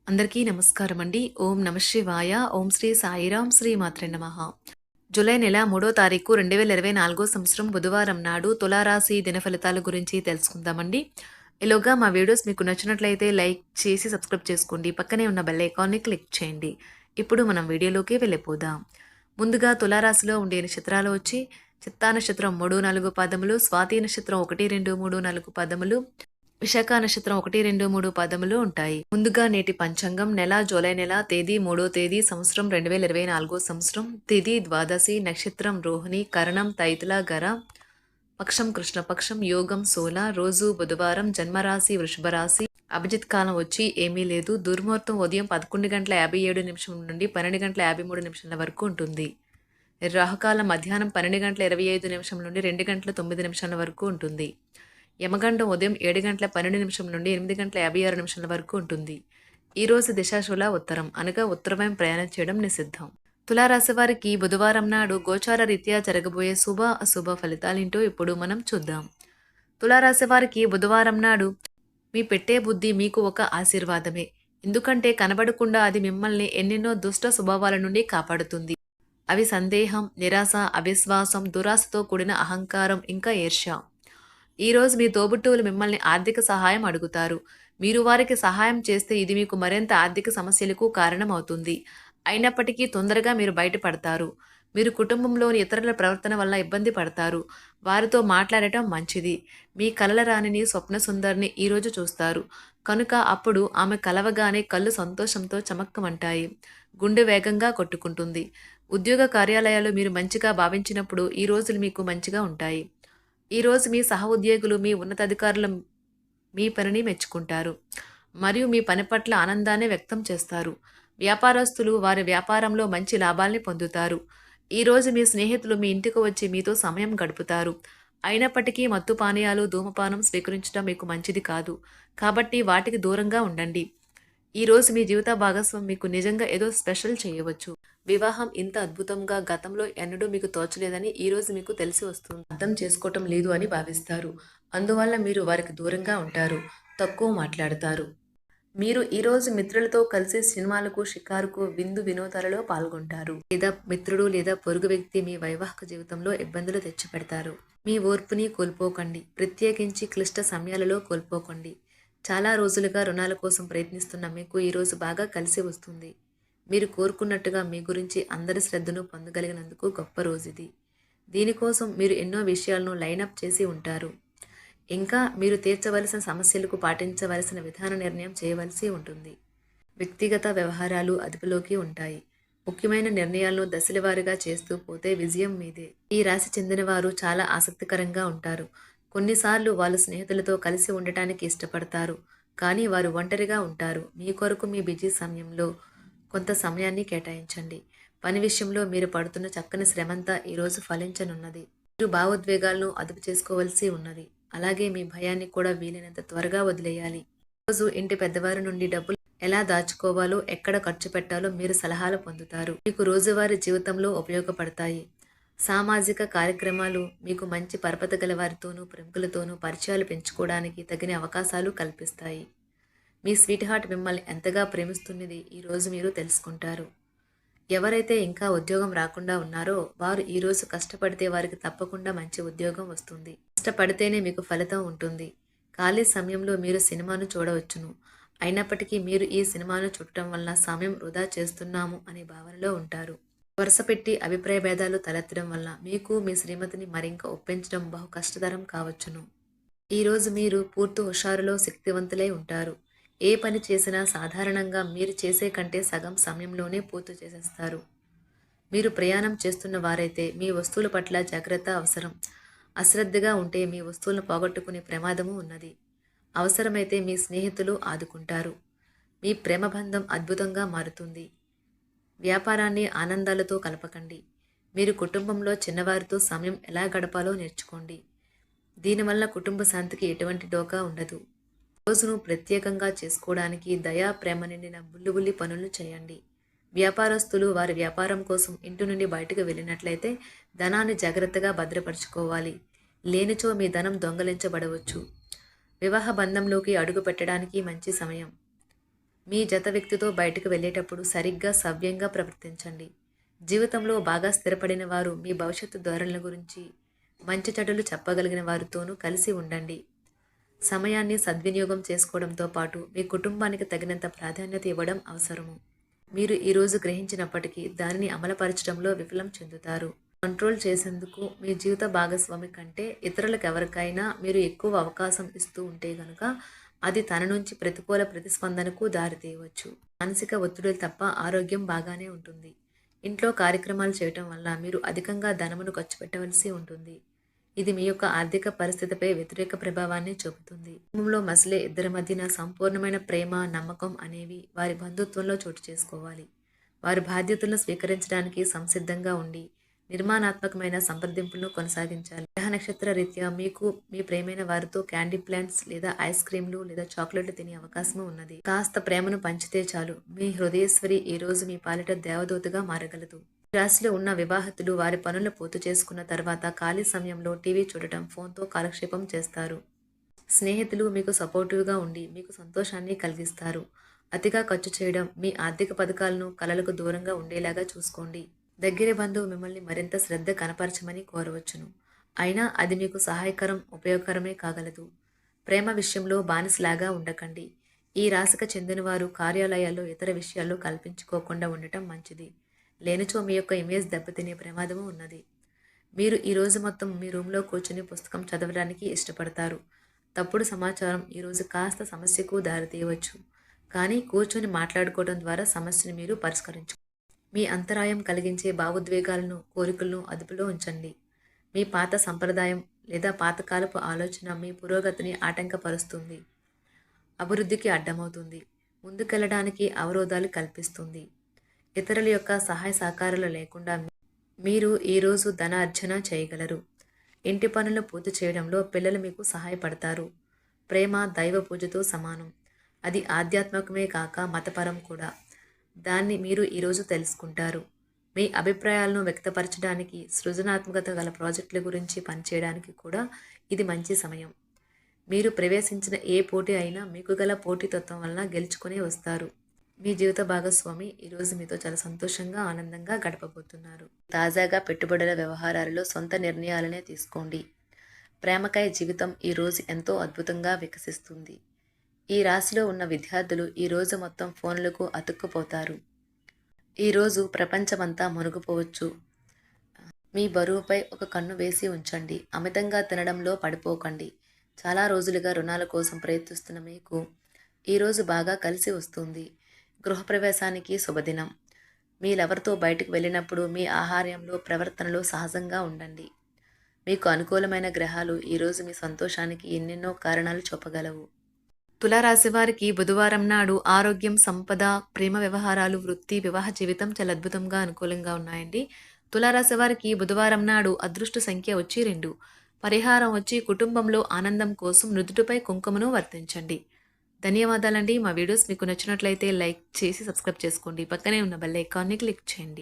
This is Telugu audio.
అందరికీ నమస్కారం అండి. ఓం నమః శివాయ. ఓం శ్రీ సాయిరాం శ్రీ మాత్రే నమః. జూలై నెల 3వ తారీఖు 2024 సంవత్సరం బుధవారం నాడు తులారాశి దినఫలితాల గురించి తెలుసుకుందామండి. ఈలోగా మా వీడియోస్ మీకు నచ్చినట్లయితే లైక్ చేసి సబ్స్క్రైబ్ చేసుకోండి. పక్కనే ఉన్న బెల్ ఐకాన్‌ని క్లిక్ చేయండి. ఇప్పుడు మనం వీడియోలోకి వెళ్ళిపోదాం. ముందుగా తులారాశిలో ఉండే నక్షత్రాలు వచ్చి చిత్తా నక్షత్రం 3, 4 పాదములు, స్వాతి నక్షత్రం 1, 2, 3, 4 పాదములు, విశాఖ నక్షత్రం 1, 2, 3 పాదములు ఉంటాయి. ముందుగా నేటి పంచాంగం నెల జూలై నెల తేదీ 3వ తేదీ సంవత్సరం 2024 సంవత్సరం తిథి ద్వాదశి నక్షత్రం రోహిణి కరణం తైతుల గర పక్షం కృష్ణపక్షం యోగం సోల రోజు బుధవారం జన్మరాశి వృషభ రాశి అభిజిత్ కాలం వచ్చి ఏమీ లేదు. దుర్ముహూర్తం ఉదయం 11:57 నుండి 12:53 వరకు ఉంటుంది. రాహుకాలం మధ్యాహ్నం 12:25 నుండి 2:09 వరకు ఉంటుంది. యమగండం ఉదయం 7:12 నుండి 8:56 వరకు ఉంటుంది. ఈ రోజు దిశాశూల ఉత్తరం అనగా ఉత్తరవైపు ప్రయాణం చేయడం నిషిద్ధం. తులారాశి వారికి బుధవారం నాడు గోచార రీత్యా జరగబోయే శుభ అశుభ ఫలితాలేంటో ఇప్పుడు మనం చూద్దాం. తులారాశి వారికి బుధవారం నాడు మీ పెట్టే బుద్ధి మీకు ఒక ఆశీర్వాదమే. ఎందుకంటే కనబడకుండా అది మిమ్మల్ని ఎన్నెన్నో దుష్ట స్వభావాల నుండి కాపాడుతుంది. అవి సందేహం, నిరాశ, అవిశ్వాసం, దురాశతో కూడిన అహంకారం, ఇంకా ఈర్ష్య. ఈరోజు మీ తోబుట్టువులు మిమ్మల్ని ఆర్థిక సహాయం అడుగుతారు. మీరు వారికి సహాయం చేస్తే ఇది మీకు మరింత ఆర్థిక సమస్యలకు కారణమవుతుంది. అయినప్పటికీ తొందరగా మీరు బయటపడతారు. మీరు కుటుంబంలోని ఇతరుల ప్రవర్తన వల్ల ఇబ్బంది పడతారు. వారితో మాట్లాడటం మంచిది. మీ కలల రాణిని స్వప్న సుందరిని ఈరోజు చూస్తారు. కనుక అప్పుడు ఆమె కలవగానే కళ్ళు సంతోషంతో చమక్కమంటాయి. గుండె వేగంగా కొట్టుకుంటుంది. ఉద్యోగ కార్యాలయాలు మీరు మంచిగా భావించినప్పుడు ఈ రోజులు మీకు మంచిగా ఉంటాయి. ఈరోజు మీ సహ ఉద్యోగులు మీ ఉన్నతాధికారులు మీ పనిని మెచ్చుకుంటారు మరియు మీ పని పట్ల ఆనందాన్ని వ్యక్తం చేస్తారు. వ్యాపారస్తులు వారి వ్యాపారంలో మంచి లాభాల్ని పొందుతారు. ఈరోజు మీ స్నేహితులు మీ ఇంటికి వచ్చి మీతో సమయం గడుపుతారు. అయినప్పటికీ మత్తు పానీయాలు, ధూమపానం స్వీకరించడం మీకు మంచిది కాదు. కాబట్టి వాటికి దూరంగా ఉండండి. ఈరోజు మీ జీవిత భాగస్వామి మీకు నిజంగా ఏదో స్పెషల్ చేయవచ్చు. వివాహం ఇంత అద్భుతంగా గతంలో ఎన్నడూ మీకు తోచలేదని ఈరోజు మీకు తెలిసి వస్తుంది. అర్థం చేసుకోవటం లేదు అని భావిస్తారు. అందువల్ల మీరు వారికి దూరంగా ఉంటారు, తక్కువ మాట్లాడతారు. మీరు ఈరోజు మిత్రులతో కలిసి సినిమాలకు, షికారుకు, విందు వినోదాలలో పాల్గొంటారు. లేదా మిత్రుడు లేదా పొరుగు వ్యక్తి మీ వైవాహిక జీవితంలో ఇబ్బందులు తెచ్చిపెడతారు. మీ ఓర్పుని కోల్పోకండి. ప్రత్యేకించి క్లిష్ట సమయాలలో కోల్పోకండి. చాలా రోజులుగా రుణాల కోసం ప్రయత్నిస్తున్న మీకు ఈరోజు బాగా కలిసి వస్తుంది. మీరు కోరుకున్నట్టుగా మీ గురించి అందరి శ్రద్ధను పొందగలిగినందుకు గొప్ప రోజుది. దీనికోసం మీరు ఎన్నో విషయాలను లైనప్ చేసి ఉంటారు. ఇంకా మీరు తీర్చవలసిన సమస్యలకు పాటించవలసిన విధాన నిర్ణయం చేయవలసి ఉంటుంది. వ్యక్తిగత వ్యవహారాలు అదుపులోకి ఉంటాయి. ముఖ్యమైన నిర్ణయాలను దశలవారీగా చేస్తూ పోతే విజయం మీదే. ఈ రాశి చెందిన వారు చాలా ఆసక్తికరంగా ఉంటారు. కొన్నిసార్లు వాళ్ళు స్నేహితులతో కలిసి ఉండటానికి ఇష్టపడతారు, కానీ వారు ఒంటరిగా ఉంటారు. మీ కొరకు మీ బిజీ సమయంలో కొంత సమయాన్ని కేటాయించండి. పని విషయంలో మీరు పడుతున్న చక్కని శ్రమంతా ఈరోజు ఫలించనున్నది. మీరు భావోద్వేగాలను అదుపు చేసుకోవలసి ఉన్నది. అలాగే మీ భయాన్ని కూడా వీలైనంత త్వరగా వదిలేయాలి. ఈరోజు ఇంటి పెద్దవారి నుండి డబ్బులు ఎలా దాచుకోవాలో, ఎక్కడ ఖర్చు పెట్టాలో మీరు సలహాలు పొందుతారు. మీకు రోజువారీ జీవితంలో ఉపయోగపడతాయి. సామాజిక కార్యక్రమాలు మీకు మంచి పరపతి గల వారితోనూ ప్రముఖులతోనూ పరిచయాలు పెంచుకోవడానికి తగిన అవకాశాలు కల్పిస్తాయి. మీ స్వీట్ హార్ట్ మిమ్మల్ని ఎంతగా ప్రేమిస్తున్నది ఈరోజు మీరు తెలుసుకుంటారు. ఎవరైతే ఇంకా ఉద్యోగం రాకుండా ఉన్నారో వారు ఈరోజు కష్టపడితే వారికి తప్పకుండా మంచి ఉద్యోగం వస్తుంది. కష్టపడితేనే మీకు ఫలితం ఉంటుంది. ఖాళీ సమయంలో మీరు సినిమాను చూడవచ్చును. అయినప్పటికీ మీరు ఈ సినిమాను చూడటం వల్ల సమయం వృధా చేస్తున్నాము అనే భావనలో ఉంటారు. వరుసపెట్టి అభిప్రాయ భేదాలు తలెత్తడం వల్ల మీకు మీ శ్రీమతిని మరింక ఒప్పించడం బహు కష్టతరం కావచ్చును. ఈరోజు మీరు పూర్తి హుషారులో శక్తివంతులై ఉంటారు. ఏ పని చేసినా సాధారణంగా మీరు చేసే కంటే సగం సమయంలోనే పూర్తి చేసేస్తారు. మీరు ప్రయాణం చేస్తున్న వారైతే మీ వస్తువుల పట్ల జాగ్రత్త అవసరం. అశ్రద్ధగా ఉంటే మీ వస్తువులను పోగొట్టుకునే ప్రమాదము ఉన్నది. అవసరమైతే మీ స్నేహితులు ఆదుకుంటారు. మీ ప్రేమబంధం అద్భుతంగా మారుతుంది. వ్యాపారాన్ని ఆనందాలతో కలపకండి. మీరు కుటుంబంలో చిన్నవారితో సమయం ఎలా గడపాలో నేర్చుకోండి. దీనివల్ల కుటుంబ శాంతికి ఎటువంటి డోకా ఉండదు. రోజును ప్రత్యేకంగా చేసుకోవడానికి దయా, ప్రేమ నిండిన బుల్లిబుల్లి పనులు చేయండి. వ్యాపారస్తులు వారి వ్యాపారం కోసం ఇంటి నుండి బయటకు వెళ్ళినట్లయితే ధనాన్ని జాగ్రత్తగా భద్రపరచుకోవాలి. లేనిచో మీ ధనం దొంగలించబడవచ్చు. వివాహ బంధంలోకి అడుగు పెట్టడానికి మంచి సమయం. మీ జత వ్యక్తితో బయటకు వెళ్ళేటప్పుడు సరిగ్గా సవ్యంగా ప్రవర్తించండి. జీవితంలో బాగా స్థిరపడిన వారు మీ భవిష్యత్తు ధోరణుల గురించి మంచి చెడులు చెప్పగలిగిన వారితోనూ కలిసి ఉండండి. సమయాన్ని సద్వినియోగం చేసుకోవడంతో పాటు మీ కుటుంబానికి తగినంత ప్రాధాన్యత ఇవ్వడం అవసరము. మీరు ఈరోజు గ్రహించినప్పటికీ దానిని అమలుపరచడంలో విఫలం చెందుతారు. కంట్రోల్ చేసేందుకు మీ జీవిత భాగస్వామి కంటే ఇతరులకు ఎవరికైనా మీరు ఎక్కువ అవకాశం ఇస్తూ ఉంటే గనుక అది తన నుంచి ప్రతికూల ప్రతిస్పందనకు దారితీయవచ్చు. మానసిక ఒత్తిడులు తప్ప ఆరోగ్యం బాగానే ఉంటుంది. ఇంట్లో కార్యక్రమాలు చేయటం వల్ల మీరు అధికంగా ధనమును ఖర్చు పెట్టవలసి ఉంటుంది. ఇది మీ యొక్క ఆర్థిక పరిస్థితిపై వ్యతిరేక ప్రభావాన్ని చూపుతుంది. కుటుంబంలో మసలే ఇద్దరి మధ్యన సంపూర్ణమైన ప్రేమ, నమ్మకం అనేవి వారి బంధుత్వంలో చోటు చేసుకోవాలి. వారి బాధ్యతలను స్వీకరించడానికి సంసిద్ధంగా ఉండి నిర్మాణాత్మకమైన సంప్రదింపులను కొనసాగించాలి. గ్రహ నక్షత్ర రీత్యా మీకు మీ ప్రేమైన వారితో క్యాండీ ప్లాంట్స్ లేదా ఐస్ క్రీంలు లేదా చాక్లెట్లు తినే అవకాశం ఉన్నది. కాస్త ప్రేమను పంచితే చాలు, మీ హృదయేశ్వరి ఈ రోజు మీ పాలిట దేవదూతగా మారగలదు. రాశిలో ఉన్న వివాహితులు వారి పనులు పూర్తి చేసుకున్న తర్వాత ఖాళీ సమయంలో టీవీ చూడటం, ఫోన్తో కాలక్షేపం చేస్తారు. స్నేహితులు మీకు సపోర్టివ్గా ఉండి మీకు సంతోషాన్ని కలిగిస్తారు. అతిగా ఖర్చు చేయడం, మీ ఆర్థిక పథకాలను కలలకు దూరంగా ఉండేలాగా చూసుకోండి. దగ్గర బంధువు మిమ్మల్ని మరింత శ్రద్ధ కనపరచమని కోరవచ్చును. అయినా అది మీకు సహాయకరం, ఉపయోగకరమే కాగలదు. ప్రేమ విషయంలో బానిసలాగా ఉండకండి. ఈ రాశికి చెందినవారు కార్యాలయాల్లో ఇతర విషయాల్లో కల్పించుకోకుండా ఉండటం మంచిది. లేనిచో మీ యొక్క ఇమేజ్ దెబ్బతినే ప్రమాదము ఉన్నది. మీరు ఈరోజు మొత్తం మీ రూమ్లో కూర్చుని పుస్తకం చదవడానికి ఇష్టపడతారు. తప్పుడు సమాచారం ఈరోజు కాస్త సమస్యకు దారితీయవచ్చు. కానీ కూర్చొని మాట్లాడుకోవడం ద్వారా సమస్యను మీరు పరిష్కరించు. మీ అంతరాయం కలిగించే భావోద్వేగాలను, కోరికలను అదుపులో ఉంచండి. మీ పాత సంప్రదాయం లేదా పాతకాలపు ఆలోచన మీ పురోగతిని ఆటంకపరుస్తుంది, అభివృద్ధికి అడ్డమవుతుంది, ముందుకెళ్లడానికి అవరోధాలు కల్పిస్తుంది. ఇతరుల యొక్క సహాయ సహకారాలు లేకుండా మీరు ఈరోజు ధన అర్జన చేయగలరు. ఇంటి పనులు పూర్తి చేయడంలో పిల్లలు మీకు సహాయపడతారు. ప్రేమ దైవ పూజతో సమానం. అది ఆధ్యాత్మికమే కాక మతపరం కూడా. దాన్ని మీరు ఈరోజు తెలుసుకుంటారు. మీ అభిప్రాయాలను వ్యక్తపరచడానికి, సృజనాత్మకత గల ప్రాజెక్టుల గురించి పనిచేయడానికి కూడా ఇది మంచి సమయం. మీరు ప్రవేశించిన ఏ పోటీ అయినా మీకు గల పోటీతత్వం వలన గెలుచుకునే వస్తారు. మీ జీవిత భాగస్వామి ఈరోజు మీతో చాలా సంతోషంగా, ఆనందంగా గడపబోతున్నారు. తాజాగా పెట్టుబడుల వ్యవహారాలలో సొంత నిర్ణయాలనే తీసుకోండి. ప్రేమకాయ జీవితం ఈరోజు ఎంతో అద్భుతంగా వికసిస్తుంది. ఈ రాశిలో ఉన్న విద్యార్థులు ఈరోజు మొత్తం ఫోన్లకు అతుక్కుపోతారు. ఈరోజు ప్రపంచమంతా మునిగిపోవచ్చు. మీ బరువుపై ఒక కన్ను వేసి ఉంచండి. అమితంగా తినడంలో పడిపోకండి. చాలా రోజులుగా రుణాల కోసం ప్రయత్నిస్తున్న మీకు ఈరోజు బాగా కలిసి వస్తుంది. గృహప్రవేశానికి శుభదినం. మీరెవరితో బయటకు వెళ్ళినప్పుడు మీ ఆహార్యంలో, ప్రవర్తనలో సహజంగా ఉండండి. మీకు అనుకూలమైన గ్రహాలు ఈరోజు మీ సంతోషానికి ఎన్నెన్నో కారణాలు చూపగలవు. తులారాశి వారికి బుధవారం నాడు ఆరోగ్యం, సంపద, ప్రేమ వ్యవహారాలు, వృత్తి, వివాహ జీవితం చాలా అద్భుతంగా అనుకూలంగా ఉన్నాయండి. తులారాశి వారికి బుధవారం నాడు అదృష్ట సంఖ్య వచ్చి 2. పరిహారం వచ్చి కుటుంబంలో ఆనందం కోసం నుదుటిపై కుంకుమను వర్తించండి. ధన్యవాదాలండి. మా వీడియోస్ మీకు నచ్చినట్లయితే లైక్ చేసి సబ్స్క్రైబ్ చేసుకోండి. పక్కనే ఉన్న బెల్ ఐకాన్ని క్లిక్ చేయండి.